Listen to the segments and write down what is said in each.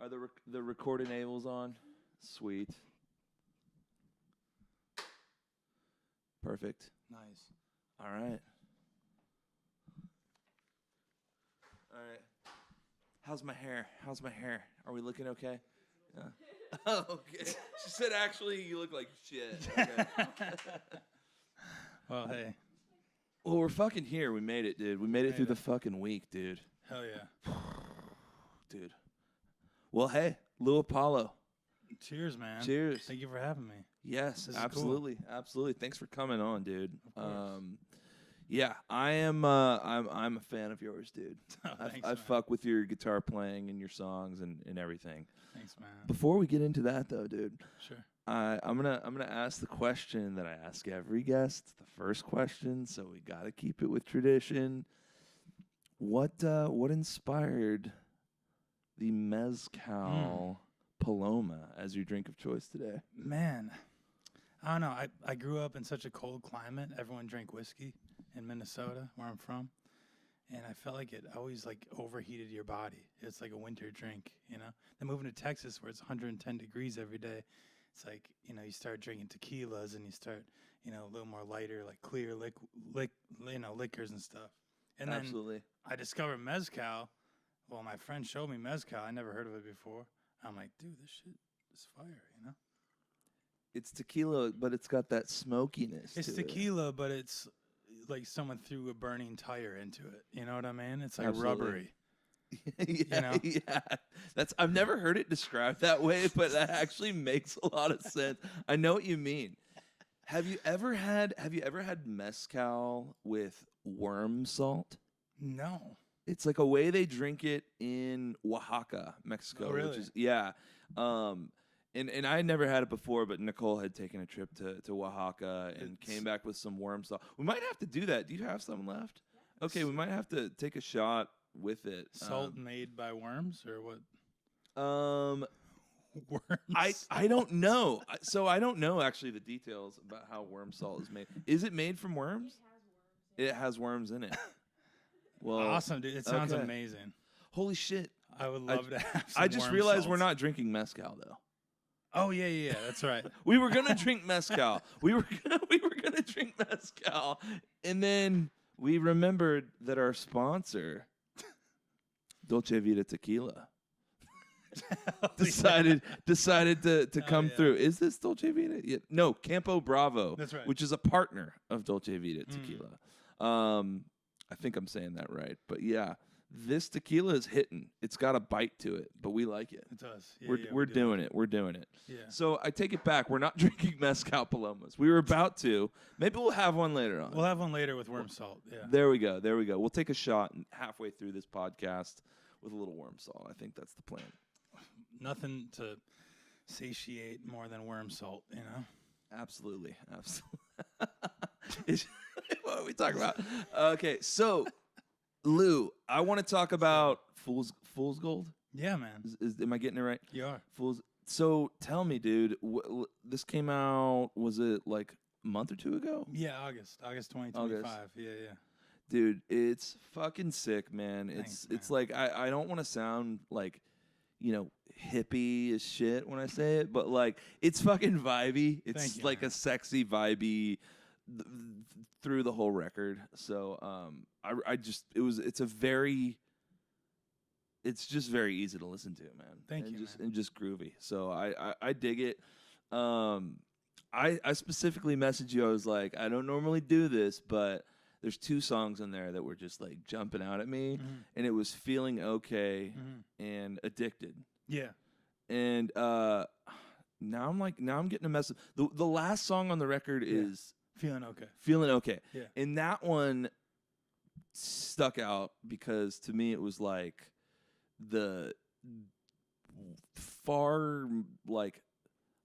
Are the record enables on? Sweet. Perfect. Nice. All right. All right. How's my hair? Are we looking okay? Yeah. Oh, okay. She said, actually, you look like shit. Okay. Well, hey. Well, we're fucking here. We made it, dude. We made it through the fucking week, dude. Hell yeah. Dude. Well, hey, Lew Apollo. Cheers, man. Cheers. Thank you for having me. Yes, This is absolutely. Absolutely. Thanks for coming on, dude. Of course. Yeah, I am I'm a fan of yours, dude. Oh, thanks, I man. fuck with your guitar playing and your songs and everything. Thanks, man. Before we get into that though, dude, Sure. I'm gonna ask the question that I ask every guest, the first question, so we gotta keep it with tradition. What inspired the mezcal Paloma as your drink of choice today? Man, I don't know. I grew up in such a cold climate. Everyone drank whiskey in Minnesota, where I'm from. And I felt like it always like overheated your body. It's like a winter drink, you know? Then moving to Texas where it's 110 degrees every day, it's like, you know, you start drinking tequilas and you start, you know, a little more lighter, like clear liquors and stuff. And Absolutely. then I discovered mezcal. Well, my friend showed me mezcal. I never heard of it before. I'm like, dude, this shit is fire, you know? It's tequila, but it's got that smokiness. It's to tequila, but it's like someone threw a burning tire into it. You know what I mean? It's like Absolutely. rubbery. Yeah, You know? yeah. I've never heard it described that way, but that actually makes a lot of sense. I know what you mean. Have you ever had mezcal with worm salt? No. It's like a way they drink it in Oaxaca, Mexico. Oh, really? Which is and I had never had it before, but Nicole had taken a trip to Oaxaca and came back with some worm salt. We might have to do that. Do you have some left? Okay, we might have to take a shot with it. Salt made by worms or what? Worms. I don't know. So I don't know actually the details about how worm salt is made. Is it made from worms? It has worms in it. Well, Awesome, dude. It sounds okay. amazing. Holy shit. I would love to have some I just worm realized salts. we're not drinking mezcal though. Oh, yeah. That's right. We were gonna drink mezcal. we were gonna drink mezcal, and then we remembered that our sponsor, Dolce Vita Tequila, decided to come through. Is this Dolce Vita? Yeah. No, Campo Bravo. That's right. Which is a partner of Dolce Vita Tequila. I think I'm saying that right, but yeah. This tequila is hitting. It's got a bite to it, but we like it. It does. Yeah, We're doing it. We're doing it. Yeah. So I take it back. We're not drinking mezcal Palomas. We were about to. Maybe we'll have one later on. We'll have one later with worm salt. Yeah. There we go. We'll take a shot halfway through this podcast with a little worm salt. I think that's the plan. Nothing to satiate more than worm salt, you know? Absolutely. What are we talking about? Okay, so Lew, I want to talk about Fool's Gold. Yeah, man. Am I getting it right? You are. Fool's. So tell me, dude. This came out. Was it like a month or two ago? Yeah, August 2025. Yeah. Dude, it's fucking sick, man. Thanks, It's man. like I don't want to sound like, you know, hippie as shit when I say it, but like it's fucking vibey. It's Thank you, like man. a sexy vibey through the whole record. So it's just very easy to listen to, man. Thank you, man. And just groovy. So I dig it. I specifically messaged you. I was like, I don't normally do this, but there's two songs in there that were just like jumping out at me, and it was Feeling Okay and Addicted. Yeah. And now I'm getting a message. The last song on the record is Feeling Okay. Feeling Okay. Yeah. And that one stuck out because to me it was like the far, like,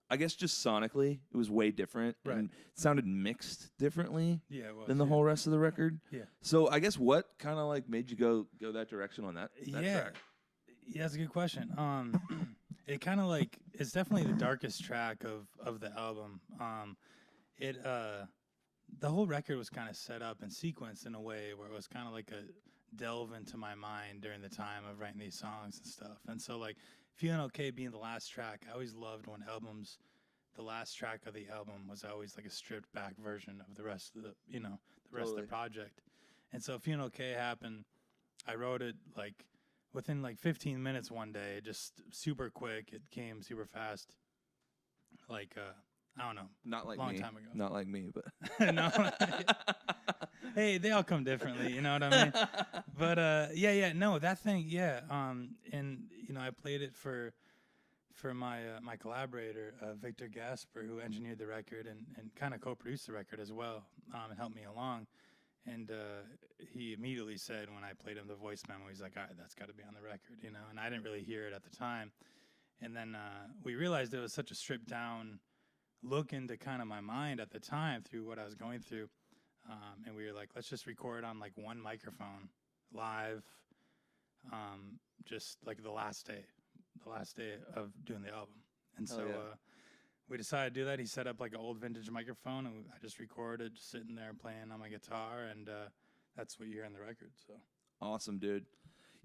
I guess just sonically it was way different. Right. And it sounded mixed differently than the yeah. whole rest of the record. Yeah. So I guess what kind of like made you go that direction on that Yeah. track? Yeah, that's a good question. It kind of like it's definitely the darkest track of the album. The whole record was kind of set up and sequenced in a way where it was kind of like a delve into my mind during the time of writing these songs and stuff. And so like Feeling Okay being the last track, I always loved when the last track of the album was always like a stripped back version of the rest of the rest of the project. And so Feeling Okay happened. I wrote it like within like 15 minutes one day, just super quick. It came super fast. Like, I don't know. Not like long me. time ago. Not like me, but no. Hey, they all come differently, you know what I mean? But no, that thing, yeah. And I played it for my my collaborator, Victor Gasper, who engineered the record and kind of co-produced the record as well, and helped me along. And he immediately said when I played him the voice memo, he's like, all right, that's got to be on the record, And I didn't really hear it at the time. And then we realized it was such a stripped down look into kind of my mind at the time through what I was going through. And we were like, let's just record on like one microphone live, just like the last day of doing the album. And so we decided to do that. He set up like an old vintage microphone, and I just recorded just sitting there playing on my guitar, and that's what you hear on the record. So awesome, dude.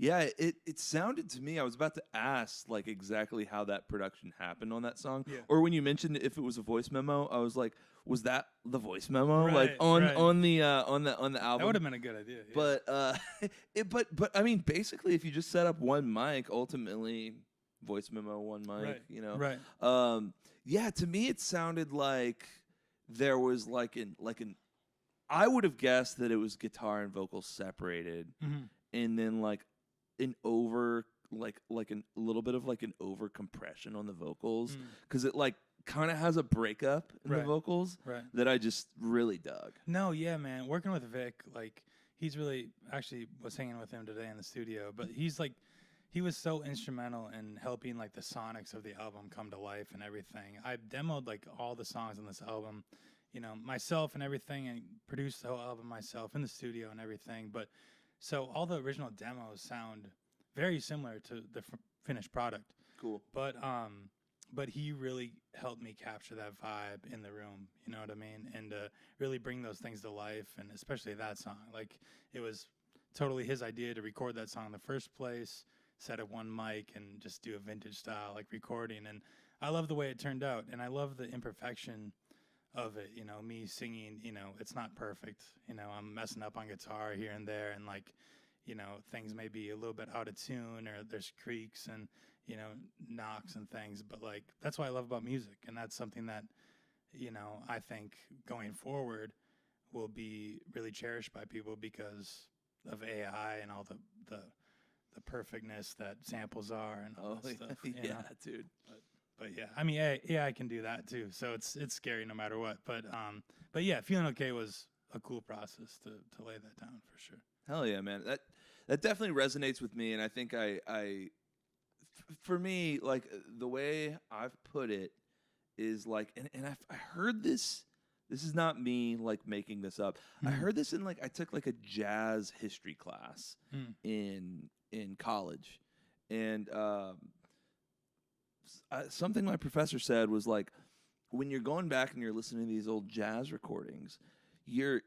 Yeah, it sounded to me, I was about to ask like exactly how that production happened on that song. Yeah. Or when you mentioned if it was a voice memo, I was like, was that the voice memo? Right, like on right. on the album? That would have been a good idea. Yeah. But but I mean basically if you just set up one mic, ultimately voice memo, one mic, Right. Yeah, to me it sounded like there was like an I would have guessed that it was guitar and vocals separated, and then like an over like a little bit of like an over compression on the vocals because it like kind of has a breakup in the vocals that I just really dug. No, yeah, man. Working with Vic, like he's really actually was hanging with him today in the studio, but he was so instrumental in helping like the sonics of the album come to life and everything. I demoed like all the songs on this album, myself and everything, and produced the whole album myself in the studio and everything. But so all the original demos sound very similar to the finished product. Cool. But he really helped me capture that vibe in the room, you know what I mean? And really bring those things to life, and especially that song. Like, it was totally his idea to record that song in the first place, set up one mic, and just do a vintage style, like, recording. And I love the way it turned out, and I love the imperfection of it, me singing, it's not perfect. I'm messing up on guitar here and there, and, like, things may be a little bit out of tune, or there's creaks and, knocks and things. But, like, that's what I love about music. And that's something that, I think going forward will be really cherished by people because of AI and all the perfectness that samples are and all that stuff. Yeah, dude. But yeah, I mean, AI can do that too. So it's scary no matter what. But yeah, Feeling Okay was a cool process to lay that down for sure. Hell yeah, man. That definitely resonates with me, and I think for me, like the way I've put it is like, and I heard this. This is not me like making this up. I heard this in I took like a jazz history class in college, and something my professor said was like, when you're going back and you're listening to these old jazz recordings, you're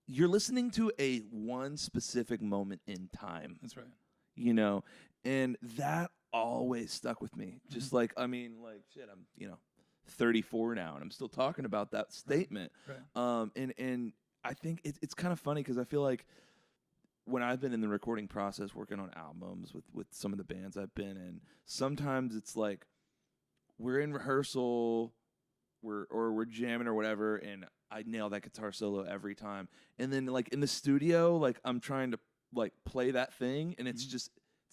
listening to a one specific moment in time. That's right. And that always stuck with me. Just like, I mean, like, shit, I'm, 34 now, and I'm still talking about that statement. Right. And I think it's kind of funny because I feel like when I've been in the recording process, working on albums with some of the bands I've been in, sometimes it's like we're in rehearsal, we're jamming or whatever, and I nail that guitar solo every time. And then like in the studio, like I'm trying to like play that thing, and it's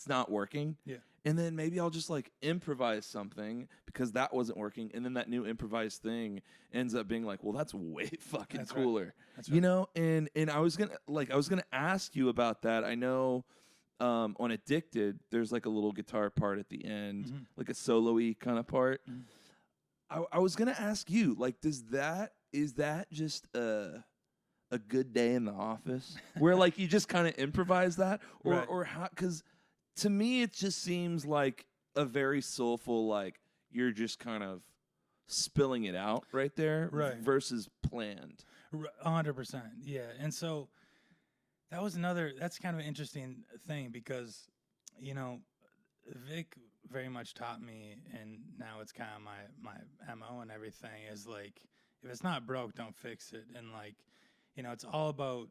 not working. Yeah. And then maybe I'll just like improvise something because that wasn't working, and then that new improvised thing ends up being like, well, that's way fucking cooler. Right. That's right. And I was gonna ask you about that. I know on Addicted, there's like a little guitar part at the end, like a solo-y kind of part. I was gonna ask you, like, is that just a good day in the office where like you just kind of improvise that, or how? Because to me, it just seems like a very soulful, like you're just kind of spilling it out right there, right, versus planned. 100%, yeah. And so That's kind of an interesting thing because, you know, Vic very much taught me, and now it's kind of my MO and everything is like, if it's not broke, don't fix it. And like, you know, it's all about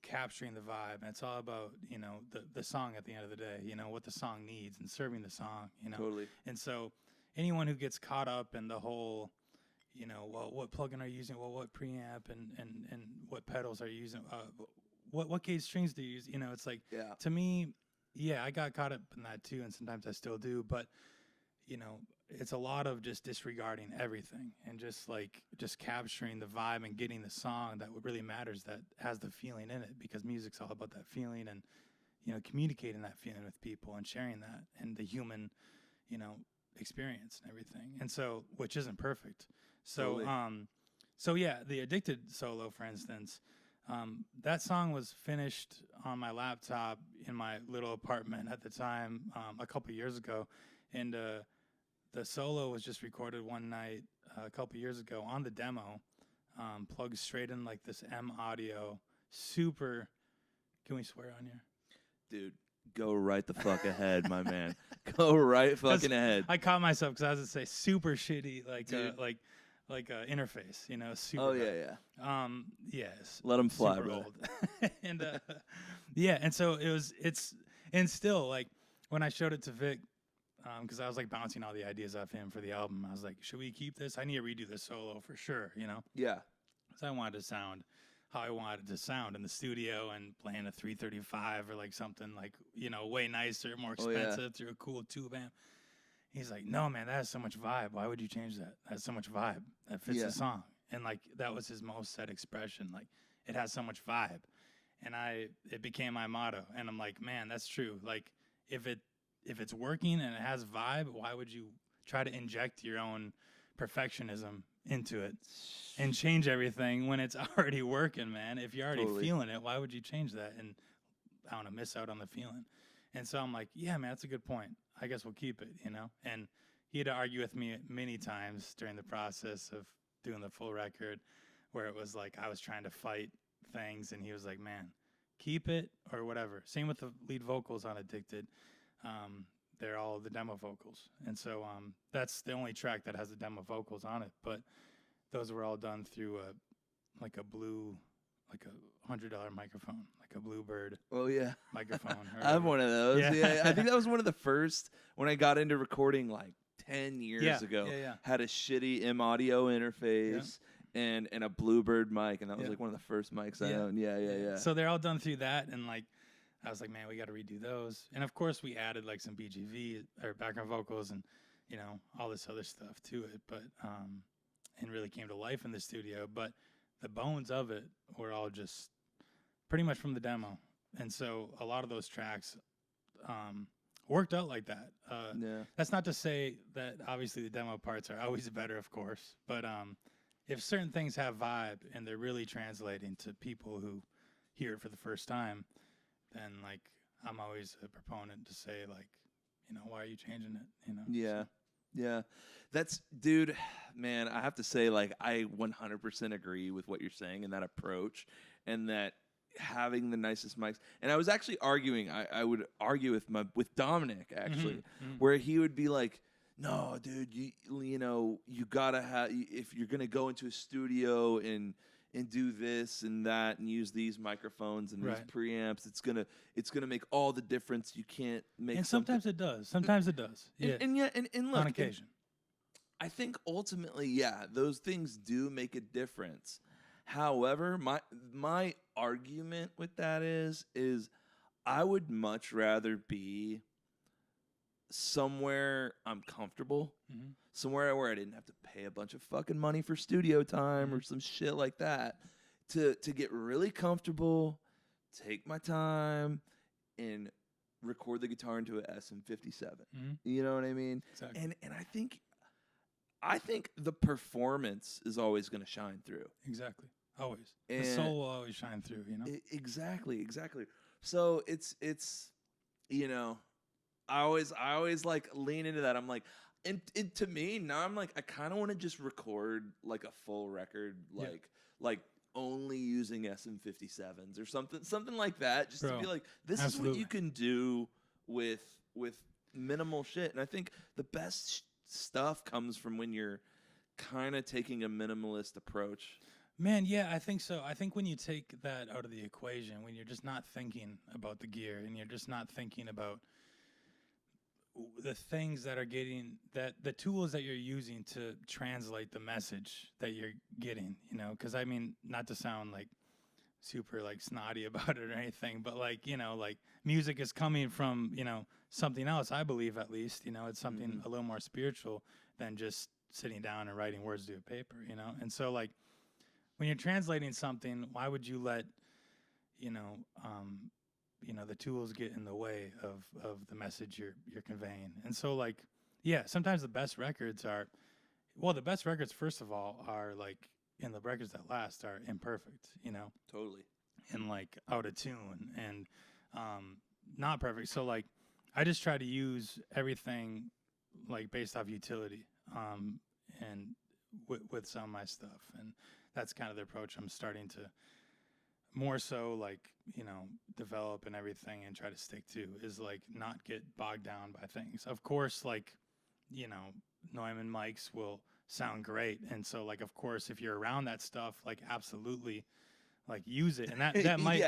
capturing the vibe, and it's all about, you know, the song at the end of the day, you know, what the song needs and serving the song, you know. Totally. And so anyone who gets caught up in the whole, you know, well, what plugin are you using? Well, what preamp and what pedals are you using? What gauge strings do you use? You know, it's like, Yeah. to me, yeah, I got caught up in that too, and sometimes I still do. But, you know, it's a lot of just disregarding everything and just capturing the vibe and getting the song that really matters, that has the feeling in it, because music's all about that feeling and, you know, communicating that feeling with people and sharing that and the human, you know, experience and everything. And so, which isn't perfect. So, Totally. so yeah, the Addicted solo, for instance, that song was finished on my laptop in my little apartment at the time, a couple years ago, and the solo was just recorded one night a couple years ago on the demo, plugged straight in like this M audio, super. Can we swear on here? Dude, go right the fuck ahead, my man. Go right fucking ahead. I caught myself because I was gonna say super shitty, Dude. like interface, you know, super. Oh, bad. yeah. Yes. Let 'em fly, super brother. old. And yeah, and so and still like when I showed it to Vic, because I was like bouncing all the ideas off him for the album. I was like, should we keep this? I need to redo this solo for sure, you know, Yeah. because I wanted to sound how I wanted to sound in the studio and playing a 335 or like something like, you know, way nicer, more Oh, yeah. expensive through a cool tube amp. He's like, no, man, that has so much vibe. Why would you change that? That has so much vibe. That fits Yeah. the song. And like, that was his most said expression. Like, it has so much vibe. And it became my motto. And I'm like, man, that's true. Like, if it's working and it has vibe, why would you try to inject your own perfectionism into it and change everything when it's already working, man? If you're already Totally. feeling it, why would you change that and, I don't know, miss out on the feeling? And so I'm like, yeah, man, that's a good point. I guess we'll keep it, you know? And he had to argue with me many times during the process of doing the full record, where it was like I was trying to fight things, and he was like, man, keep it or whatever. Same with the lead vocals on Addicted. They're all the demo vocals. And so that's the only track that has the demo vocals on it. But those were all done through a $100 microphone, like a Bluebird Oh, yeah. microphone. Or I have whatever. one of those. Yeah. Yeah. I think that was one of the first when I got into recording like 10 years ago. Yeah. Had a shitty M audio interface and a Bluebird mic, and that was Yeah. like one of the first mics I Yeah. owned. Yeah. So they're all done through that, and like I was like, man, we got to redo those. And of course, we added like some BGV or background vocals and, you know, all this other stuff to it. But and really came to life in the studio. But the bones of it were all just pretty much from the demo. And so a lot of those tracks worked out like that. Yeah. That's not to say that obviously the demo parts are always better, of course. But if certain things have vibe and they're really translating to people who hear it for the first time, then like I'm always a proponent to say, like, you know, why are you changing it? You know? Yeah. Yeah. That's, dude, man, I have to say, like, I 100% agree with what you're saying and that approach, and that having the nicest mics. And I was actually arguing, I would argue with Dominic, actually, where he would be like, no, dude, you know, you gotta have, if you're gonna go into a studio and do this and that and use these microphones and these preamps, it's gonna make all the difference. You can't make. And sometimes it does. Sometimes it does. Yeah. And look, on occasion. I think ultimately, yeah, those things do make a difference. However, my argument with that is I would much rather be somewhere I'm comfortable, somewhere where I didn't have to pay a bunch of fucking money for studio time or some shit like that, to get really comfortable, take my time, and record the guitar into a SM57. You know what I mean? Exactly. And I think the performance is always going to shine through. Exactly. Always. And the soul will always shine through, you know? Exactly. So it's you know, I always like lean into that. I'm like, and to me now I'm like, I kind of want to just record like a full record, like only using SM57s or something like that, just Bro, to be like, this is what you can do with minimal shit. And I think the best stuff comes from when you're kind of taking a minimalist approach. Man, yeah, I think so. I think when you take that out of the equation, when you're just not thinking about the gear and you're just not thinking about the things that are getting, that the tools that you're using to translate the message that you're getting, you know, because I mean, not to sound like super like snotty about it or anything, but like, you know, like music is coming from, you know, something else, I believe, at least, you know, it's something a little more spiritual than just sitting down and writing words to a paper, you know. And so like when you're translating something, why would you let, you know, the tools get in the way of the message you're conveying? And so like, yeah, sometimes the best records are, well, the best records, first of all, are like, and the records that last are imperfect, you know, Totally. and like out of tune and not perfect. So like, I just try to use everything like based off utility, and with some of my stuff, and that's kind of the approach I'm starting to more so like, you know, develop and everything and try to stick to, is like not get bogged down by things. Of course, like, you know, Neumann mics will sound great, and so like, of course, if you're around that stuff, like absolutely like use it, and that might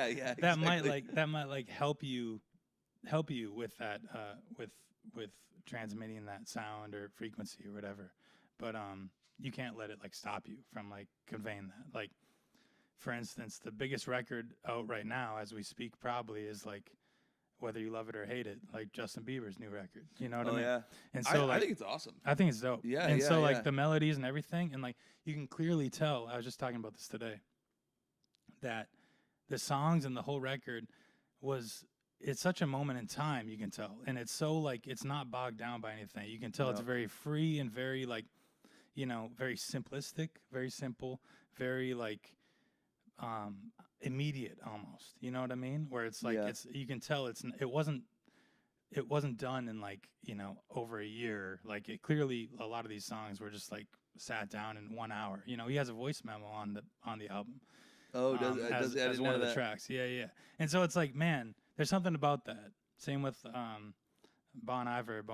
that might like help you with that with transmitting that sound or frequency or whatever. But you can't let it like stop you from like conveying that. Like, for instance, the biggest record out right now as we speak probably is like Whether You Love It or Hate It, like Justin Bieber's new record. You know what I mean? Yeah. And so I think it's awesome. I think it's dope. Yeah. And yeah, so yeah. like the melodies and everything, and like you can clearly tell, I was just talking about this today, that the songs and the whole record it's such a moment in time, you can tell. And it's so like, it's not bogged down by anything. You can tell it's very free and very like, you know, very simplistic, very simple, very like immediate almost. You know what I mean? Where it's like, you can tell it wasn't done in like, you know, over a year. Like it clearly, a lot of these songs were just like sat down in 1 hour. You know, he has a voice memo on the album. Oh, as one of the tracks. Yeah. And so it's like, man, there's something about that. Same with Bon Iver,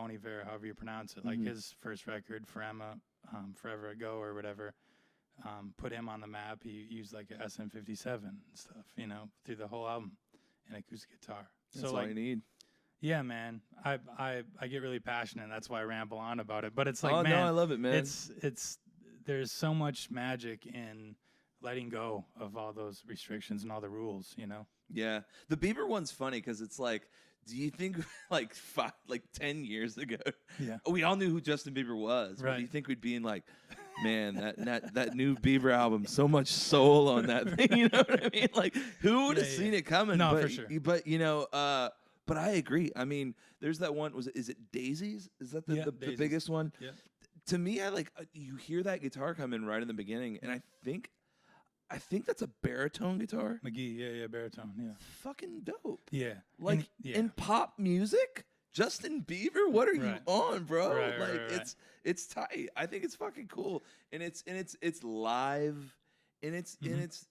however you pronounce it. Like his first record, Forever Ago or whatever, put him on the map. He used like a SM57 and stuff, you know, through the whole album, and acoustic guitar. That's so all like, you need. Yeah, man. I get really passionate, and that's why I ramble on about it. But it's like, man, no, I love it, man. It's there's so much magic in letting go of all those restrictions and all the rules, you know? Yeah. The Bieber one's funny because it's like, do you think like 10 years ago, we all knew who Justin Bieber was. Right. But do you think we'd be in like, man, that new Bieber album, so much soul on that thing, you know what I mean? Like, who would have seen it coming? No, for sure. But, you know, but I agree. I mean, there's that one, is it Daisies? Is that the biggest one? Yeah. To me, I like, you hear that guitar come in right in the beginning, and I think that's a baritone guitar. McGee, baritone, yeah. Fucking dope. Yeah. Like, in pop music, Justin Bieber, what are you on, bro? Right. It's tight. I think it's fucking cool. And it's live, and it's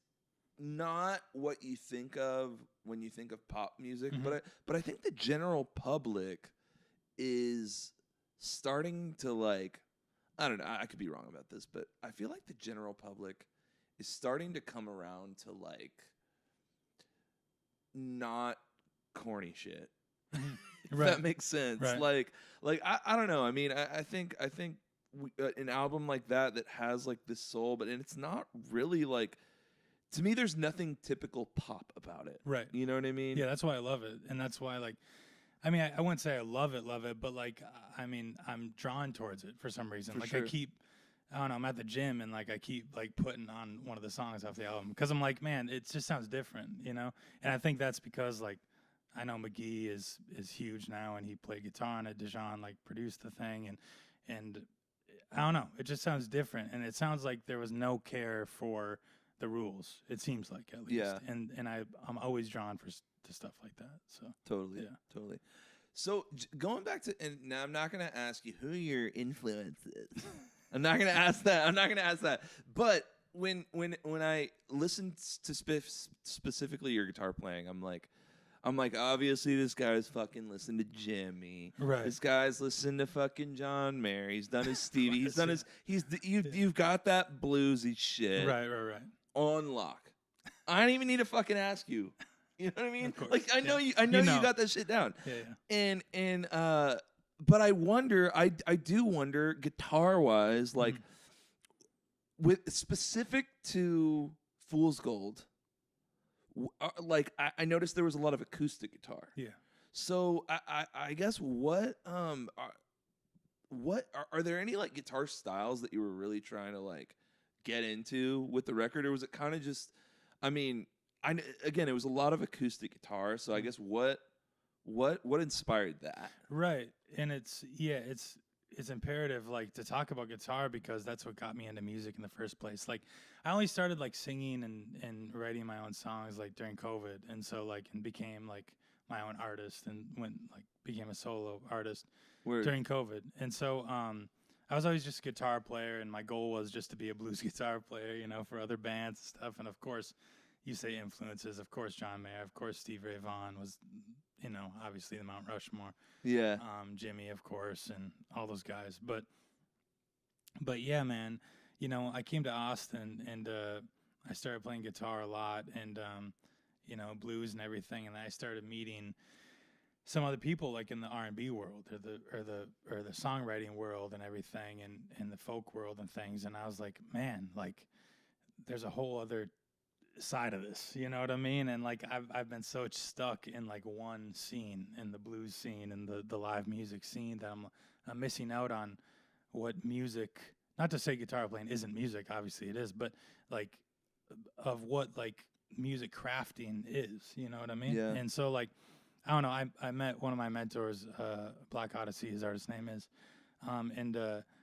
not what you think of when you think of pop music, but I think the general public is starting to like, I don't know, I could be wrong about this, but I feel like the general public is starting to come around to like not corny shit. If that makes sense. Right. Like I don't know. I mean, I think an album like that has like this soul, but it's not really like, to me, there's nothing typical pop about it. Right. You know what I mean? Yeah, that's why I love it. And that's why, like, I mean, I wouldn't say I love it, but like, I mean, I'm drawn towards it for some reason. For sure. I don't know, I'm at the gym and like I keep like putting on one of the songs off the album because I'm like, man, it just sounds different, you know? And I think that's because like, I know McGee is huge now, and he played guitar on it. Dijon like produced the thing, and I don't know, it just sounds different, and it sounds like there was no care for the rules. It seems like, at least. Yeah. And I'm always drawn to stuff like that. So totally. Yeah. Totally. So going back to, and now I'm not gonna ask you who your influence is. I'm not gonna ask that. But when I listen to specifically your guitar playing, I'm like, obviously this guy's fucking listened to Jimmy. Right. This guy's listened to fucking John Mayer. He's done his Stevie. He's done Yeah. you've got that bluesy shit Right. on lock. I don't even need to fucking ask you. You know what I mean? Of course. Like I know Yeah. you got that shit down. Yeah. And but I wonder, I do wonder, guitar wise, like with specific to Fool's Gold, like I noticed there was a lot of acoustic guitar. Yeah. So I guess what are there any like guitar styles that you were really trying to like get into with the record, or was it kind of just, I mean, again, it was a lot of acoustic guitar, so I guess what inspired that? Right. And it's imperative like to talk about guitar because that's what got me into music in the first place. Like I only started like singing and writing my own songs like during COVID, and so like and became like my own artist and became a solo artist during COVID. And so I was always just a guitar player, and my goal was just to be a blues guitar player, you know, for other bands and stuff. And of course, you say influences, of course John Mayer, of course Stevie Ray Vaughan was, you know, obviously the Mount Rushmore. Yeah. Jimmy, of course, and all those guys. But yeah, man, you know, I came to Austin and I started playing guitar a lot and you know, blues and everything, and I started meeting some other people like in the R&B world or the songwriting world and everything, and the folk world and things, and I was like, man, like there's a whole other side of this, you know what I mean? And like I've been so stuck in like one scene, in the blues scene and the live music scene, that I'm missing out on what music, not to say guitar playing isn't music, obviously it is, but like of what like music crafting is, you know what I mean? Yeah. And so like I don't know, I met one of my mentors, Black Odyssey, his artist name is, and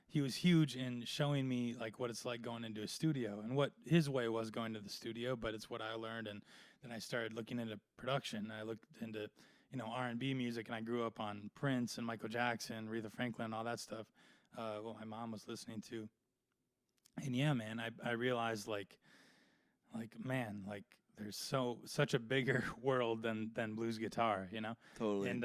he was huge in showing me like what it's like going into a studio and what his way was going to the studio, but it's what I learned. And then I started looking into production. I looked into, you know, R&B music, and I grew up on Prince and Michael Jackson, Aretha Franklin, all that stuff. What my mom was listening to. And yeah, man, I realized like man, like there's such a bigger world than blues guitar, you know? Totally. And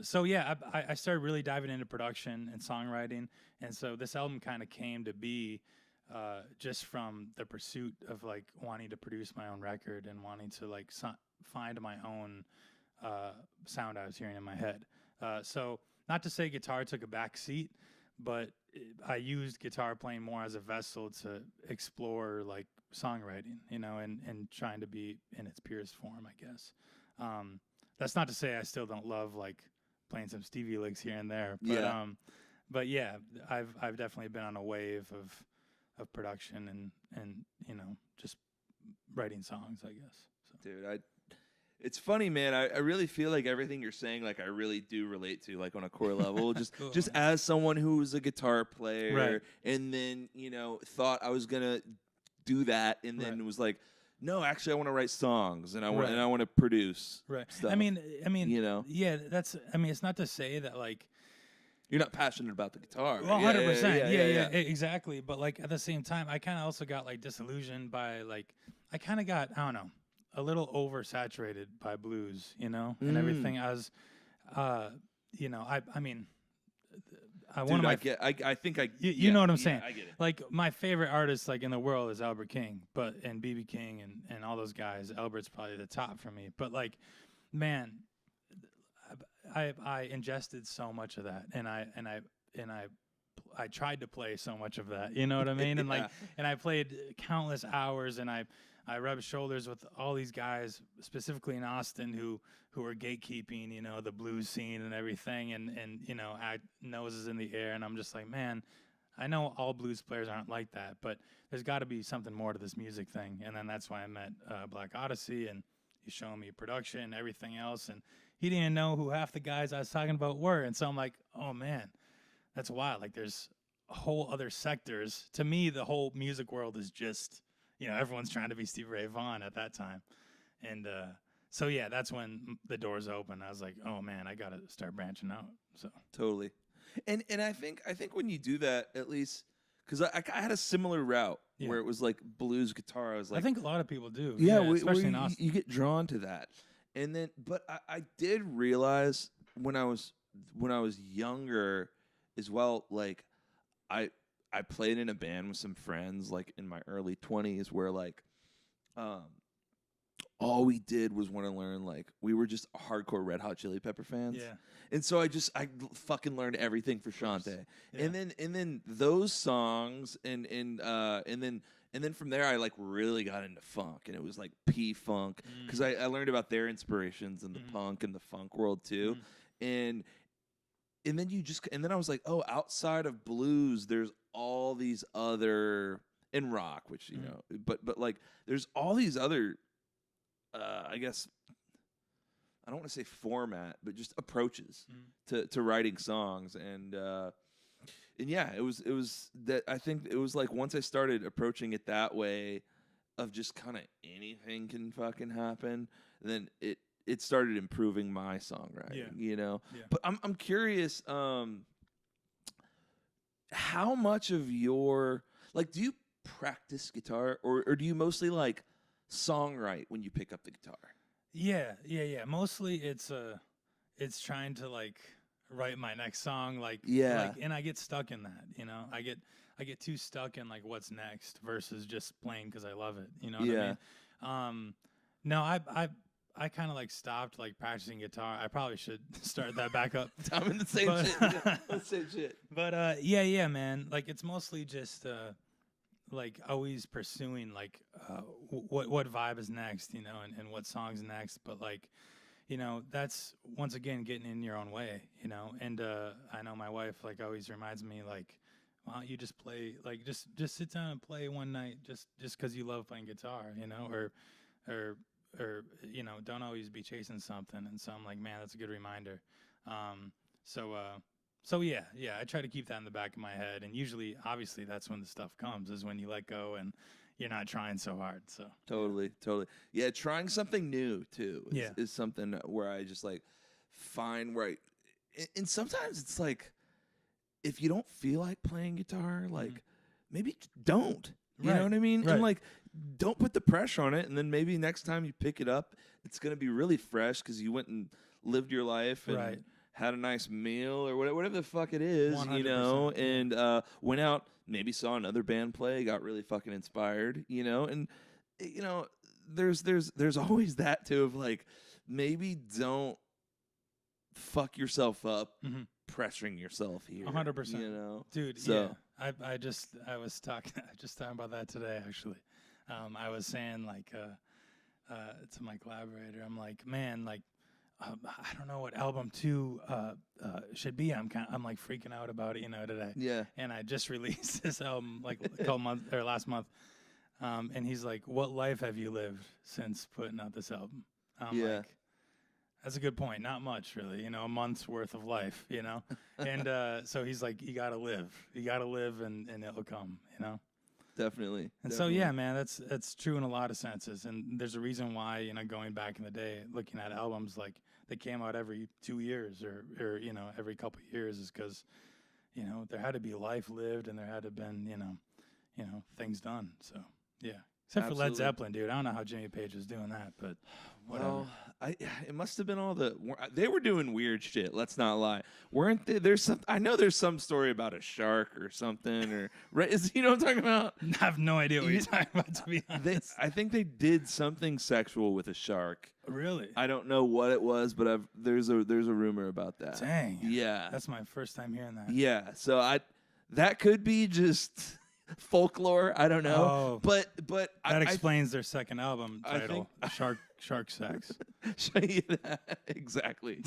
so yeah, I started really diving into production and songwriting, and so this album kind of came to be just from the pursuit of like wanting to produce my own record and wanting to like find my own sound I was hearing in my head. So not to say guitar took a back seat, but I used guitar playing more as a vessel to explore like songwriting, you know, and trying to be in its purest form, I guess. That's not to say I still don't love like playing some Stevie licks here and there, but yeah. But yeah, I've definitely been on a wave of production and you know, just writing songs, I guess. So. Dude, it's funny, man. I really feel like everything you're saying, like I really do relate to, like on a core level. Just Cool, just man. as someone who's a guitar player, Right. and then you know thought I was gonna do that, and then Right. was like, no, actually, I want to write songs, and I want Right. and I want to produce. Right. Stuff. I mean, you know, yeah, that's. I mean, it's not to say that like. you're not passionate about the guitar. Well, 100%. Yeah, yeah. exactly. But like at the same time, I kind of also got like disillusioned by like I kind of got, I don't know, a little oversaturated by blues, you know, and everything. I was, you know, I mean, one of my I think I you know what I'm saying. I get it. Like my favorite artist like in the world is Albert King, and BB King and all those guys. Albert's probably the top for me. But like, man, I ingested so much of that, and I tried to play so much of that. You know what I mean? And like, and I played countless hours, and I rubbed shoulders with all these guys, specifically in Austin, who are gatekeeping, you know, the blues scene and everything, and you know, noses in the air, and I'm just like, man, I know all blues players aren't like that, but there's got to be something more to this music thing. And then that's why I met Black Odyssey, and he's showing me production and everything else, and he didn't know who half the guys I was talking about were. And so I'm like, oh man, that's wild. Like there's whole other sectors. To me, the whole music world is just, you know, everyone's trying to be Stevie Ray Vaughan at that time. And so yeah, that's when the doors open. I was like, oh man, I got to start branching out. So Totally. And I think when you do that, at least, because I had a similar route Yeah. where it was like blues guitar. I was like, I think a lot of people do. yeah, Especially in Austin. you get drawn to that. And then, but I did realize when I was younger as well, like I played in a band with some friends like in my early 20s where like all we did was want to learn, like we were just hardcore Red Hot Chili Pepper fans. Yeah. And so I fucking learned everything for Shante. Yeah. And then those songs and then from there I like really got into funk, and it was like P-Funk because I learned about their inspirations in the punk and the funk world too. And then and then I was like, oh, outside of blues there's all these other, in rock, which you know, but like there's all these other I guess I don't want to say format, but just approaches to writing songs. And yeah, it was that, I think it was like once I started approaching it that way of just kind of anything can fucking happen, then it started improving my songwriting, you know? Yeah. But I'm curious, how much of your, like, do you practice guitar or do you mostly like songwrite when you pick up the guitar? Yeah. Mostly it's trying to like write my next song, like, and I get stuck in that, you know. I get too stuck in like what's next versus just playing because I love it, you know what I mean? No, I kind of like stopped like practicing guitar. I probably should start that back up. I'm in the same shit. The same shit. But yeah, man. Like it's mostly just like always pursuing like what vibe is next, you know, and what song's next. But like, you know, that's once again getting in your own way, you know. And I know my wife like always reminds me like, why don't you just play, like just sit down and play one night just because you love playing guitar, you know, or you know, don't always be chasing something. And so I'm like, man, that's a good reminder. So yeah, I try to keep that in the back of my head. And usually, obviously, that's when the stuff comes, is when you let go and you're not trying so hard. So totally. Yeah, trying something new too is something where I just like find where and sometimes it's like, if you don't feel like playing guitar, like maybe don't. You know what I mean? Right. And like, don't put the pressure on it. And then maybe next time you pick it up, it's going to be really fresh because you went and lived your life and had a nice meal or whatever the fuck it is, 100%. you know, and went out, maybe saw another band play, got really fucking inspired, you know. And, you know, there's always that too of like, maybe don't fuck yourself up pressuring yourself here. 100%. You know? Dude, so, yeah. I was talking about that today, actually. I was saying like to my collaborator, I'm like, man, like I don't know what album 2 should be. I'm like freaking out about it, you know, today. Yeah. And I just released this album like last month. And he's like, what life have you lived since putting out this album? I'm like, that's a good point. Not much, really. You know, a month's worth of life, you know? And so he's like, you got to live. You got to live and it'll come, you know? Definitely. So, yeah, man, that's true in a lot of senses. And there's a reason why, you know, going back in the day, looking at albums, like they came out every 2 years or you know, every couple of years is because, you know, there had to be life lived and there had to have been, you know, things done. So, yeah. Except for Led Zeppelin, dude. I don't know how Jimmy Page was doing that, but whatever. Well, it must have been they were doing weird shit. Let's not lie. Weren't they? I know there's some story about a shark or something, or you know what I'm talking about? I have no idea what you're talking about, to be honest. I think they did something sexual with a shark. Really? I don't know what it was, but there's a rumor about that. Dang. Yeah. That's my first time hearing that. Yeah. So that could be just folklore. I don't know. Oh, but that explains their second album title, Shark Sex. Exactly.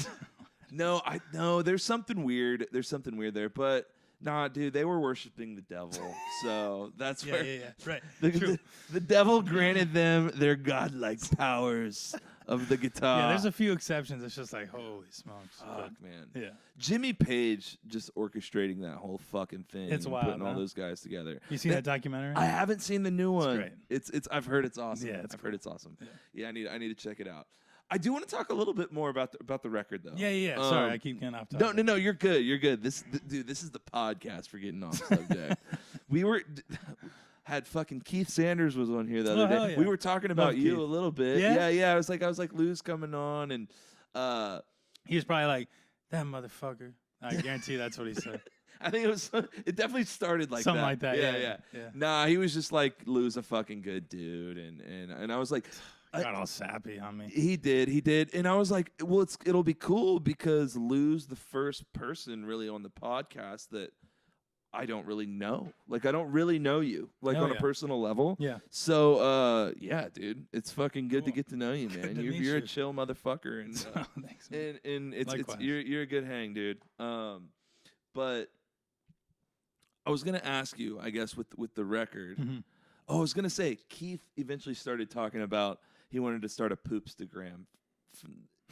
No, there's something weird. There's something weird there, but nah, dude, they were worshiping the devil. So that's where right. The devil granted them their godlike powers of the guitar. Yeah, there's a few exceptions. It's just like, holy smokes. Fuck, man. Yeah. Jimmy Page just orchestrating that whole fucking thing. It's wild, putting all those guys together. You seen that documentary? I haven't seen the new one. It's great. It's I've heard it's awesome. Yeah, I've heard it's awesome. Yeah, I need to check it out. I do want to talk a little bit more about the record though. Yeah. Sorry, I keep getting off topic. No, you're good. You're good. This is the podcast for getting off subject. we were had fucking Keith Sanders was on here the other day. Yeah. We were talking about Love you Keith. a little bit. Yeah? Yeah. I was like Lou's coming on, and He was probably like, that motherfucker. I guarantee that's what he said. I think it definitely started like Something that. like that. Yeah. Nah, he was just like, Lou's a fucking good dude, and I was like, Got all sappy on me. he did, and I was like, well, it'll be cool because Lou's the first person really on the podcast that I don't really know. Like, I don't really know you, like, on a personal level. Yeah. So, yeah, dude, it's fucking good to get to know you, man. to meet You're a you. chill motherfucker, and Thanks, man. and it's Likewise. you're a good hang, dude. But I was gonna ask you, I guess, with the record. Mm-hmm. Oh, I was gonna say Keith eventually started talking about he wanted to start a poopstagram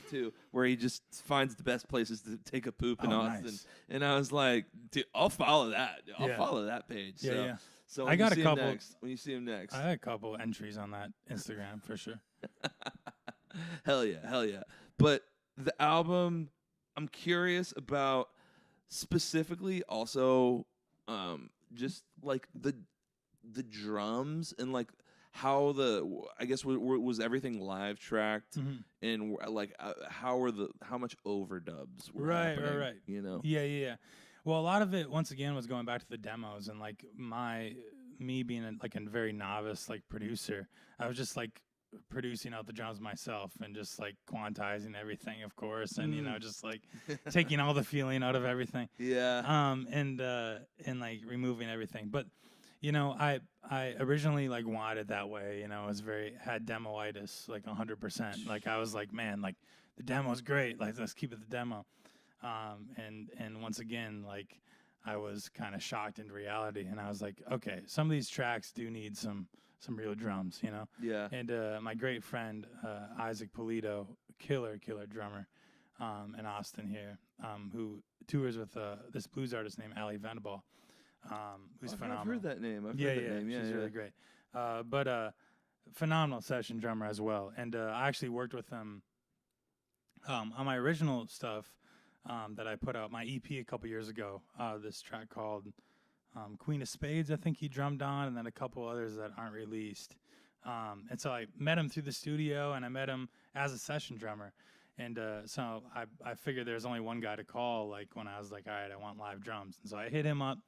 too, where he just finds the best places to take a poop in Austin. Nice. And I was like, dude, I'll follow that. I'll Yeah. follow that page. Yeah, so, yeah. So I when got you see a him couple- next, when you see him next, I had a couple entries on that Instagram for sure. hell yeah. But the album, I'm curious about specifically also, just like the drums and like how I guess was everything live tracked, and like how much overdubs were happening, Right. you know? Yeah. Well, a lot of it once again was going back to the demos and like me being a very novice like producer. I was just like producing out the drums myself and just like quantizing everything, of course, and just like taking all the feeling out of everything. Yeah. And like removing everything. But I originally like wanted it that way. I was had demoitis like 100%. Like I was like, man, like the demo's great. Like let's keep it the demo. And once again, like I was kind of shocked into reality, and I was like, okay, some of these tracks do need some real drums, Yeah. And my great friend Isaac Polito, killer drummer, in Austin here, who tours with this blues artist named Ali Venable, who's phenomenal. I've heard that name. I've Yeah, heard that name. Yeah, she's really great. But phenomenal session drummer as well. And I actually worked with him on my original stuff that I put out, my EP a couple years ago. This track called Queen of Spades, I think he drummed on, and then a couple others that aren't released. And so I met him through the studio, and I met him as a session drummer. And so I figured there's only one guy to call, like when I was like, all right, I want live drums. And so I hit him up.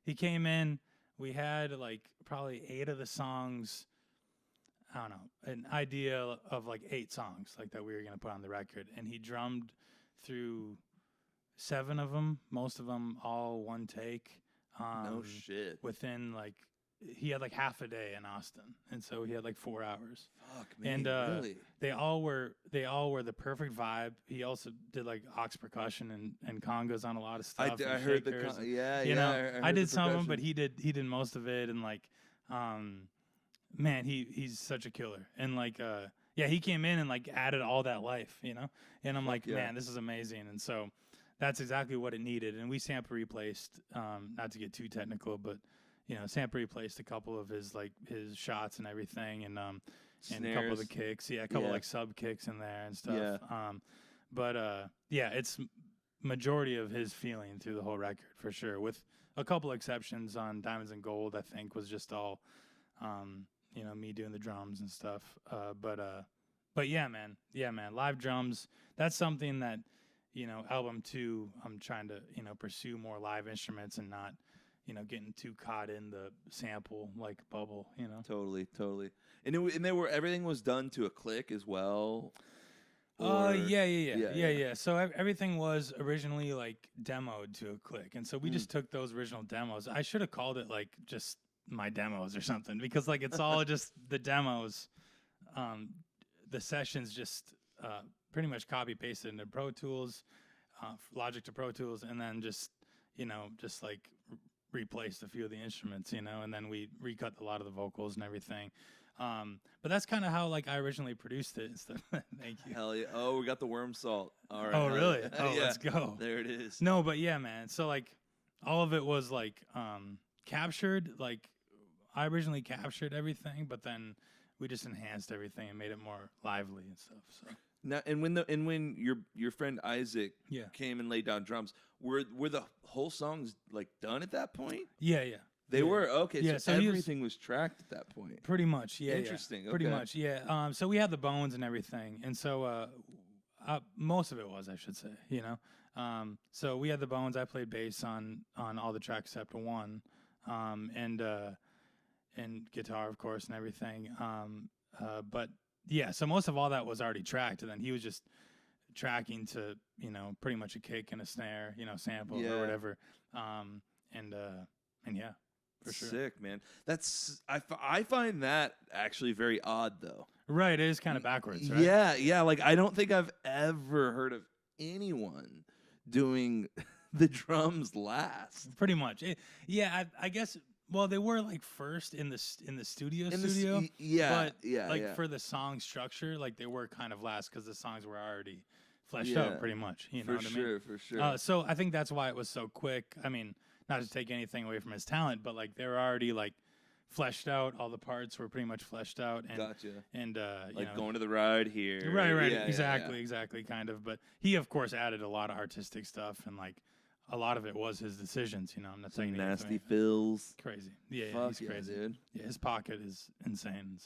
He came in. We had like probably 8 of the songs. I don't know, an idea of like 8 songs like that we were going to put on the record. And he drummed through 7 of them, most of them all one take. No shit. Within like, he had like half a day in Austin. And so he had like 4 hours. Fuck, man. And really? they all were the perfect vibe. He also did like aux percussion and congas on a lot of stuff. I and heard shakers. I did some of them, but he did most of it. And like, man, he's such a killer. And like, he came in and like added all that life, And I'm like, man, this is amazing. And so that's exactly what it needed. And we sample replaced, not to get too technical, but sample replaced a couple of his shots and everything, and a couple of the kicks, a couple like sub kicks in there and stuff. But it's majority of his feeling through the whole record for sure, with a couple exceptions on Diamonds and Gold. I think was just all me doing the drums and stuff. But yeah, man, live drums. That's something that album 2. I'm trying to pursue more live instruments and not. Getting too caught in the sample like bubble, Totally. And everything was done to a click as well. Yeah. So everything was originally like demoed to a click, and so we just took those original demos. I should have called it like just my demos or something, because like it's all just the demos. The sessions just pretty much copy pasted into Pro Tools, Logic to Pro Tools, and then just like replaced a few of the instruments, and then we recut a lot of the vocals and everything. But that's kind of how like I originally produced it and stuff. Thank you. Hell yeah. Oh, we got the worm salt. All right. Oh, really? Yeah. Oh, let's go. There it is. No, but yeah, man. So like all of it was like captured. Like I originally captured everything, but then we just enhanced everything and made it more lively and stuff. So now, and when your friend Isaac came and laid down drums, were the whole songs like done at that point? Yeah. They were okay. Yeah, so everything was tracked at that point. Pretty much. Yeah. Interesting. Yeah. Pretty okay. much. Yeah. So we had the bones and everything, and so most of it was, I should say, So we had the bones. I played bass on all the tracks except one, and guitar, of course, and everything. But yeah, so most of all that was already tracked, and then he was just tracking to pretty much a kick and a snare, sample or whatever. And yeah, for sure. Sick, man. I find that actually very odd, though. Right, it is kind of backwards, right? Yeah. Like, I don't think I've ever heard of anyone doing the drums last. Pretty much. I guess. Well, they were like first in the studio, but for the song structure, like they were kind of last because the songs were already fleshed out pretty much. You know what I mean? For sure. So I think that's why it was so quick. I mean, not to take anything away from his talent, but like they were already like fleshed out. All the parts were pretty much fleshed out. And, gotcha. And like going to the ride here. Right. Yeah, exactly, kind of. But he, of course, added a lot of artistic stuff, and like a lot of it was his decisions. I'm not saying nasty fills. Crazy. Yeah, he's crazy, dude. Yeah, his pocket is insane.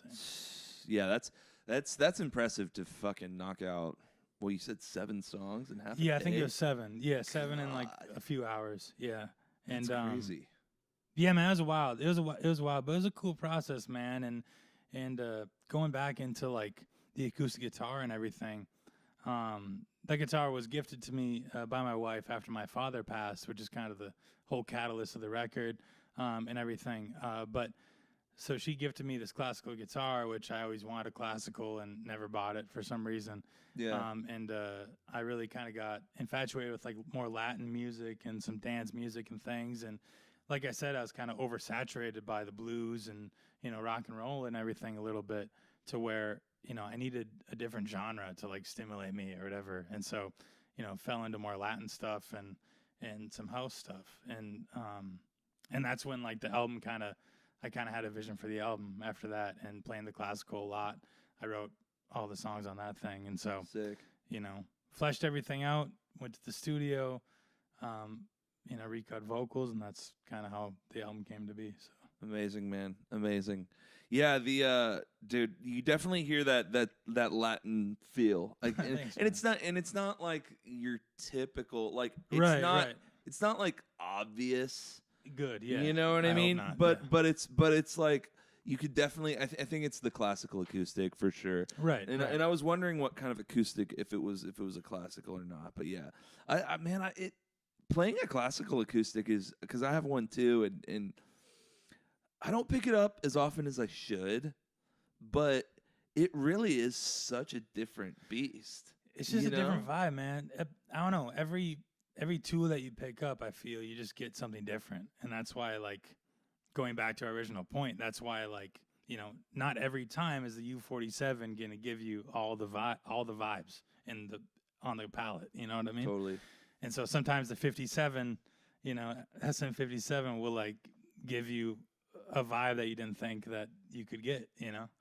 Yeah, that's impressive to fucking knock out. Well, you said 7 songs in half a day? Yeah, I think it was 7. Yeah, 7 in like a few hours. Yeah. And crazy. Yeah, man, it was wild. It was wild, but it was a cool process, man. And going back into like the acoustic guitar and everything, that guitar was gifted to me by my wife after my father passed, which is kind of the whole catalyst of the record and everything. But so she gifted me this classical guitar, which I always wanted a classical and never bought it for some reason. Yeah. And I really kind of got infatuated with like more Latin music and some dance music and things. And like I said, I was kind of oversaturated by the blues and, rock and roll and everything a little bit, to where, I needed a different genre to like stimulate me or whatever. And so, fell into more Latin stuff and some house stuff. And that's when like the album I kind of had a vision for the album after that, and playing the classical a lot. I wrote all the songs on that thing. And so, sick. Fleshed everything out, went to the studio, recut vocals, and that's kind of how the album came to be. So amazing, man. Amazing. Yeah, dude, you definitely hear that Latin feel. Like, Thanks, and it's not like your typical, like, it's right. It's not like obvious. Good, yeah. You know what I mean? Not, but it's like you could definitely. I think it's the classical acoustic for sure. Right. And I was wondering what kind of acoustic, if it was a classical or not. But yeah, playing a classical acoustic is, because I have one too, and I don't pick it up as often as I should, but it really is such a different beast. It's just a different vibe, man. I don't know. Every tool that you pick up, I feel you just get something different. And that's why, like, going back to our original point, that's why, like, not every time is the U47 going to give you all the vibes on the palette. You know what I mean? Totally. And so sometimes the 57, SM57 will like give you a vibe that you didn't think that you could get,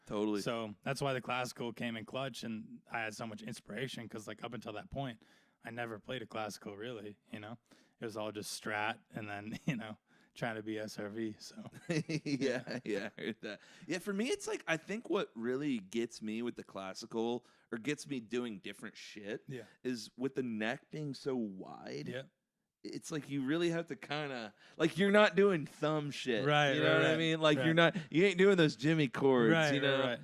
Totally. So that's why the classical came in clutch, and I had so much inspiration, because like up until that point, I never played a classical really, It was all just Strat, and then, trying to be SRV. So yeah, I heard that. Yeah, for me, it's like, I think what really gets me with the classical, or gets me doing different shit, is with the neck being so wide. Yeah. It's like you really have to kind of, like, you're not doing thumb shit. Right. You know what I mean? Like, you ain't doing those Jimmy chords, Right.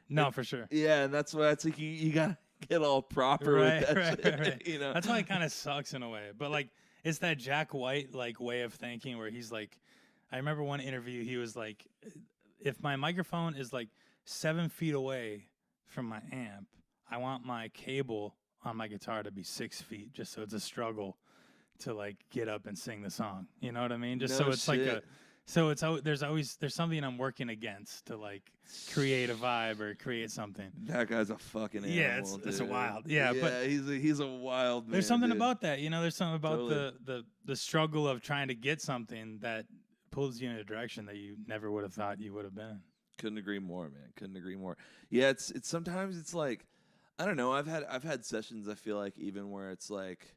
No, for sure. Yeah, and that's why it's like you got to get all proper with that shit. Right. That's why it kind of sucks in a way. But like, it's that Jack White like way of thinking where he's like, I remember one interview, he was like, if my microphone is like 7 feet away from my amp, I want my cable on my guitar to be 6 feet, just so it's a struggle to like get up and sing the song. You know what I mean? Just so it's shit. like there's something I'm working against to like create a vibe or create something. That guy's a fucking animal. Yeah, it's wild. Yeah, but he's a wild man. There's something dude. About that. There's something about Totally. the struggle of trying to get something that pulls you in a direction that you never would have thought you would have been. Couldn't agree more, man. Couldn't agree more. Yeah, it's sometimes it's like, I don't know. I've had sessions, I feel like, even where it's like,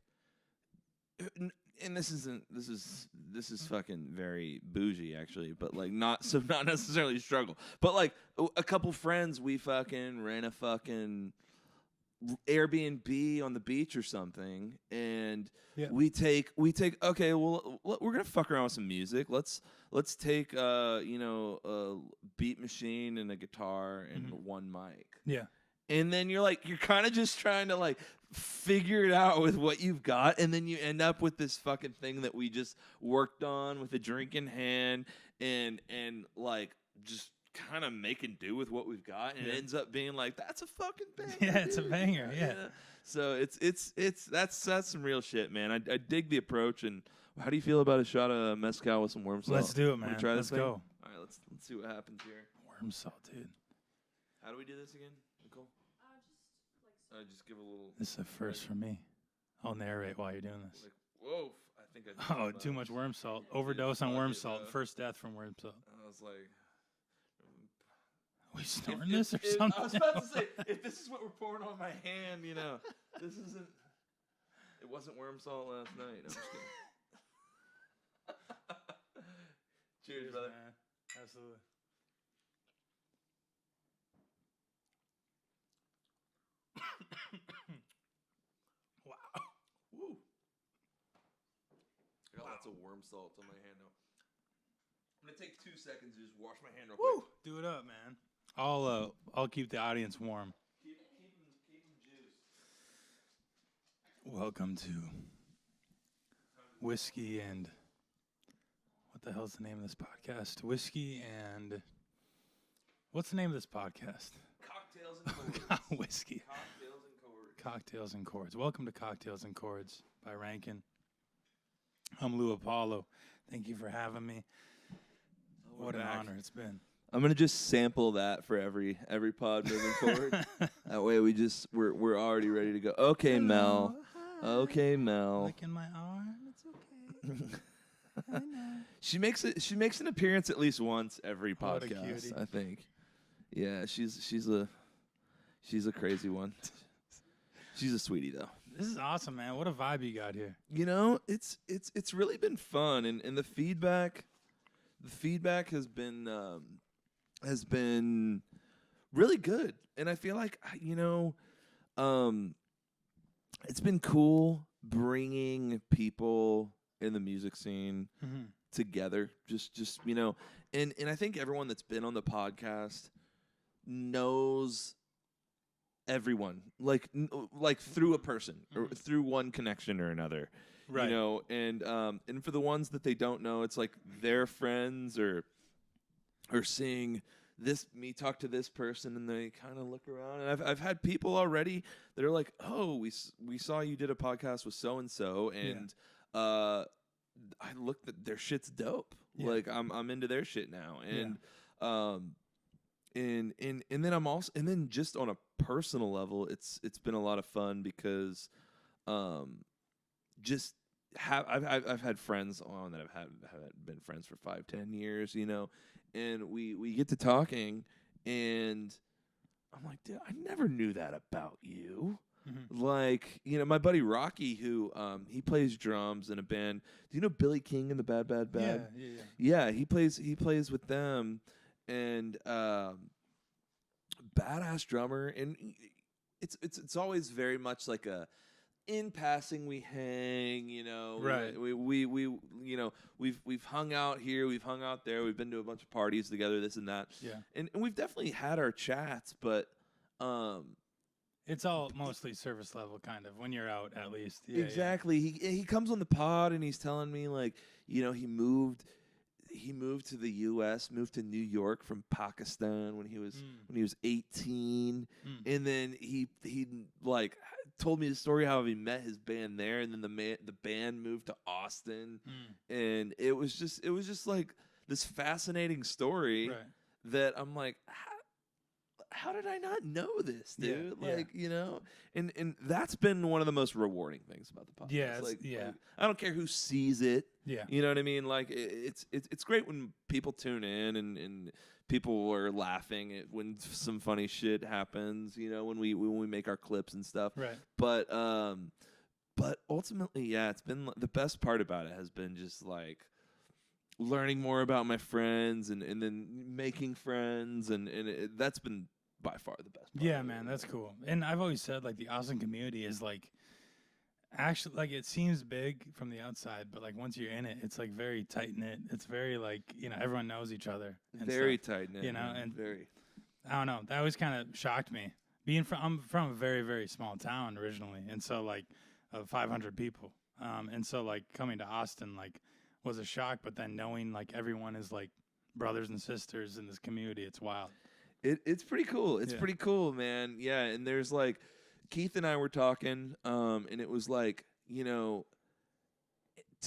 and this is fucking very bougie actually, but like not necessarily a struggle, but like a couple friends, we fucking ran a fucking Airbnb on the beach or something, and we take okay, well we're gonna fuck around with some music. Let's take a beat machine and a guitar and one mic. Yeah. And then you're kind of just trying to like figure it out with what you've got, and then you end up with this fucking thing that we just worked on with a drink in hand, and like just kind of making do with what we've got, and it ends up being like, that's a fucking banger. Yeah, it's a banger. Yeah. So that's some real shit, man. I dig the approach. And how do you feel about a shot of mezcal with some worm salt? Let's do it, man. Try Let's this go. All right, let's see what happens here. Worm salt, dude. How do we do this again, Nicole? Just give a little. This is a first for me. I'll narrate while you're doing this. Like, whoa! I think I. Oh, too much worm salt. Overdose on worm salt. First death from worm salt. I was like. We snorting this or something? I was about to say, if this is what we're pouring on my hand, this isn't. It wasn't worm salt last night. I'm just kidding. Cheers, brother. Man. Absolutely. Wow. Woo. I got lots of worm salt on my hand now. I'm gonna take 2 seconds to just wash my hand real quick. Do it up, man. I'll keep the audience warm. Keep them juiced. Welcome to Whiskey and what the hell's the name of this podcast? Whiskey and what's the name of this podcast? Cocktails and Chords. Whiskey. Cocktails and Chords. Cocktails and Chords. Welcome to Cocktails and Chords by Rankin. I'm Lew Apollo. Thank you for having me. What an honor it's been. I'm gonna just sample that for every pod moving forward. That way we're already ready to go. Okay, hello, Mel. Hi. Okay, Mel. Licking my arm. It's okay. I know. She makes an appearance at least once every What a podcast. cutie. I think. Yeah, she's a crazy one. She's a sweetie though. This is awesome, man. What a vibe you got here. It's really been fun, and the feedback has been really good, and I feel like it's been cool bringing people in the music scene together. Just and I think everyone that's been on the podcast knows everyone like through a person or through one connection or another. Right. And for the ones that they don't know, it's like their friends or seeing me talk to this person, and they kind of look around. And I've had people already that are like, "Oh, we saw you did a podcast with so and so, and I looked at their shit's dope. Yeah. Like I'm into their shit now." And and then I'm also, and then just on a personal level, it's been a lot of fun because I've had friends on that have been friends for 5-10 years, and we get to talking, and I'm like, dude, I never knew that about you. Mm-hmm. Like, my buddy Rocky, who he plays drums in a band. Do you know Billy King and the Bad Bad Bad? Yeah. He plays with them, and badass drummer, and it's always very much like a. In passing, we hang, Right. We've hung out here, we've hung out there, we've been to a bunch of parties together, this and that. Yeah. And we've definitely had our chats, but it's all mostly service level kind of when you're out, at least. Yeah, exactly. Yeah. He comes on the pod and he's telling me like, he moved to the U.S., moved to New York from Pakistan when he was 18, and then he like told me the story how he met his band there, and then the band moved to Austin, and it was just like this fascinating story that I'm like, how did I not know this, dude? And that's been one of the most rewarding things about the podcast. Yeah, like I don't care who sees it. Yeah, you know what I mean. Like it's great when people tune in and people are laughing when some funny shit happens. When we make our clips and stuff. Right. But but ultimately, yeah, it's been the best part about it has been just like learning more about my friends and then making friends and that's been by far the best part. Yeah, man, that's cool. And I've always said like the Austin community is like actually like it seems big from the outside, but like once you're in it, it's like very tight knit. It's very like everyone knows each other. And Very stuff, tight knit, and very. I don't know. That always kind of shocked me. I'm from a very very small town originally, and so like of 500 people, and so like coming to Austin like was a shock. But then knowing like everyone is like brothers and sisters in this community, it's wild. It's pretty cool. It's pretty cool, man. Yeah, and there's like Keith and I were talking, and it was like to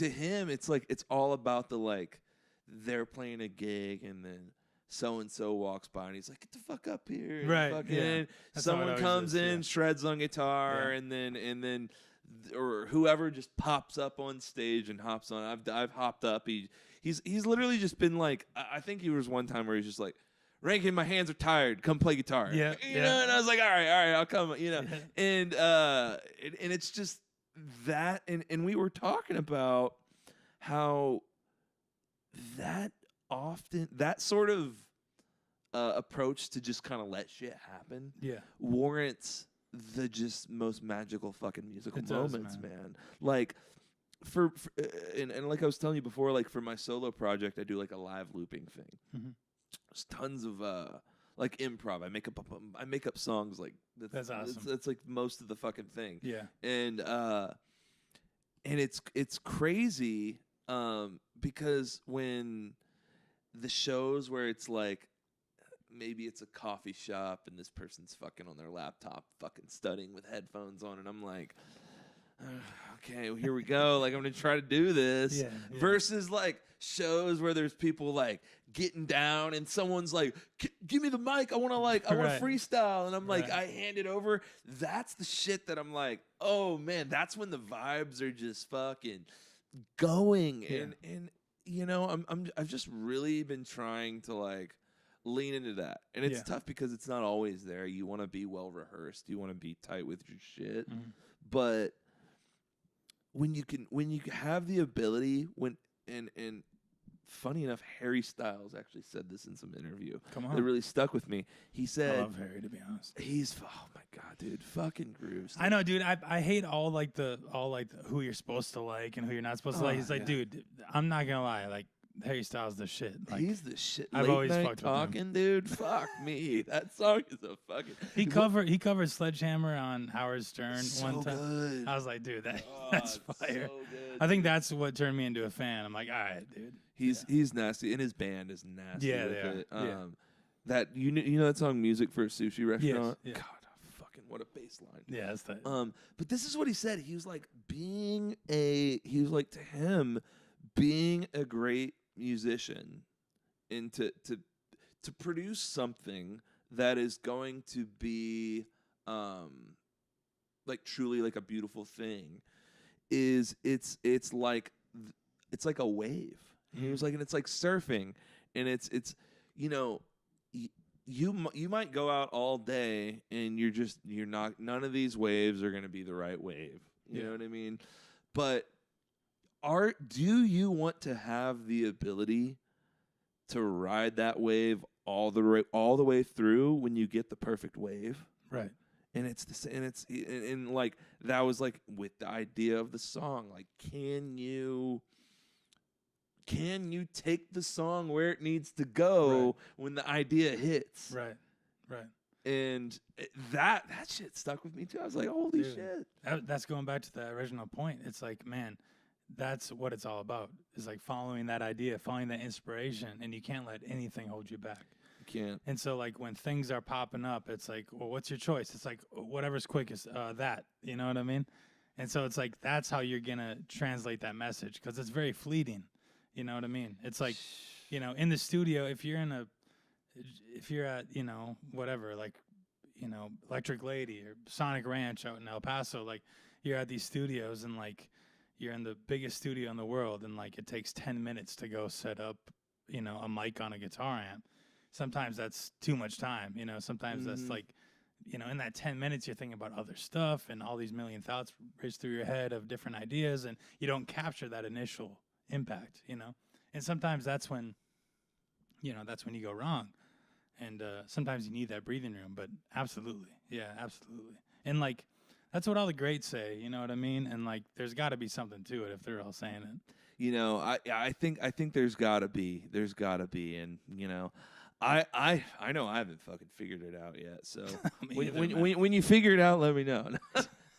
him, it's like it's all about the like they're playing a gig and then so and so walks by and he's like, get the fuck up here, and Right, fucking yeah. That's how it someone always comes is, in, yeah. shreds on guitar, and then or whoever just pops up on stage and hops on. I've hopped up. He's literally just been like, I think he was one time where he's just like, Rankin, my hands are tired. Come play guitar. Yeah, you know. And I was like, all right, I'll come. Yeah. And it's just that, and we were talking about how that sort of approach to just kind of let shit happen warrants the just most magical fucking musical moments, man. Like and like I was telling you before, like for my solo project, I do like a live looping thing. Mm-hmm. There's tons of like improv. I make up songs like that's awesome. That's like most of the fucking thing. Yeah, and it's crazy because when the shows where it's like maybe it's a coffee shop and this person's fucking on their laptop fucking studying with headphones on and I'm like, okay, well, here we go. Like, I'm going to try to do this. Yeah. Versus, like, shows where there's people, like, getting down and someone's like, give me the mic. I want to freestyle. And I'm like, I hand it over. That's the shit that I'm like, oh, man, that's when the vibes are just fucking going. Yeah. And I've just really been trying to, like, lean into that. And it's tough because it's not always there. You want to be well rehearsed. You want to be tight with your shit. Mm-hmm. But when you have the ability, and funny enough, Harry Styles actually said this in some interview. Come on. That really stuck with me. He said, I love Harry, to be honest. Oh my god, dude, fucking grooves. I know, dude. I hate all who you're supposed to like and who you're not supposed to like. He's like, dude, I'm not gonna lie, like Harry Styles the shit. Like, he's the shit. I've Late always night fucked with talking, him. dude. Fuck me. That song is a fucking. He covered Sledgehammer on Howard Stern one time. Good. I was like, dude, that's fire. So good, I think that's what turned me into a fan. I'm like, all right, dude. He's nasty, and his band is nasty. Yeah, with they are. it. That you know that song "Music for a Sushi Restaurant." Yes, yeah. God, fucking what a bass line. Yeah, that's that. But this is what he said. He was like to him, being a great musician, and to produce something that is going to be like truly like a beautiful thing, it's like a wave. He was like, and it's like surfing, and it's you might go out all day and you're not, none of these waves are going to be the right wave. You know what I mean? But do you want to have the ability to ride that wave all the way through when you get the perfect wave? Right. And and like that was like with the idea of the song, like can you take the song where it needs to go when the idea hits? Right. And that shit stuck with me too. I was like, holy shit. That's going back to the original point. It's like, man, that's what it's all about. It's like following that idea, following that inspiration, and you can't let anything hold you back. You can't. And so, like, when things are popping up, it's like, well, what's your choice? It's like, whatever's quickest, that. You know what I mean? And so it's like, that's how you're going to translate that message, because it's very fleeting. You know what I mean? It's like, in the studio, if you're at, whatever, like, Electric Lady or Sonic Ranch out in El Paso, like, you're at these studios and, like, you're in the biggest studio in the world, and, like, it takes 10 minutes to go set up, a mic on a guitar amp. Sometimes that's too much time, sometimes that's like you know, in that 10 minutes, you're thinking about other stuff and all these million thoughts race through your head of different ideas, and you don't capture that initial impact, you know? And sometimes that's when, you know, that's when you go wrong. And sometimes you need that breathing room, but absolutely. Yeah, absolutely. And like, that's what all the greats say, you know what I mean? And like, there's got to be something to it if they're all saying it. You know, I think there's gotta be, and you know, I know I haven't fucking figured it out yet. So when you figure it out, let me know.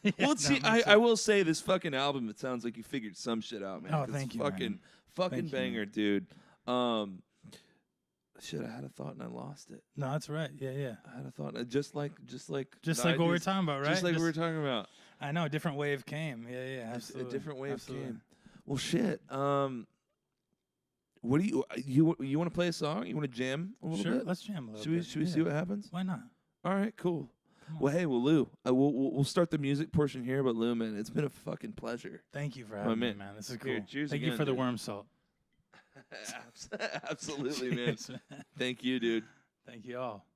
Yeah, Well, see, I will say this fucking album. It sounds like you figured some shit out, man. Oh, 'cause thank you, fucking man. fucking Thank you, banger, man. dude. Shit, I had a thought and I lost it. No, that's right. Yeah, yeah. I had a thought, just like Just like what we're talking about, right? Just like we were talking about. I know, a different wave came. Yeah, yeah, absolutely. A different wave Absolutely. came. Well, shit. What do you want to play a song? You want to jam a little Sure, bit? let's jam a little Should we bit. should we see Yeah. what happens? Why not? All right, cool. Come on. Well, hey, Lou, we'll start the music portion here, but Lou, man, it's been a fucking pleasure. Thank you for having me, man. man. This is Here, cool. cheers Thank you again, for the dude. worm salt. Absolutely, man. Cheers, man. Thank you, dude. Thank you all.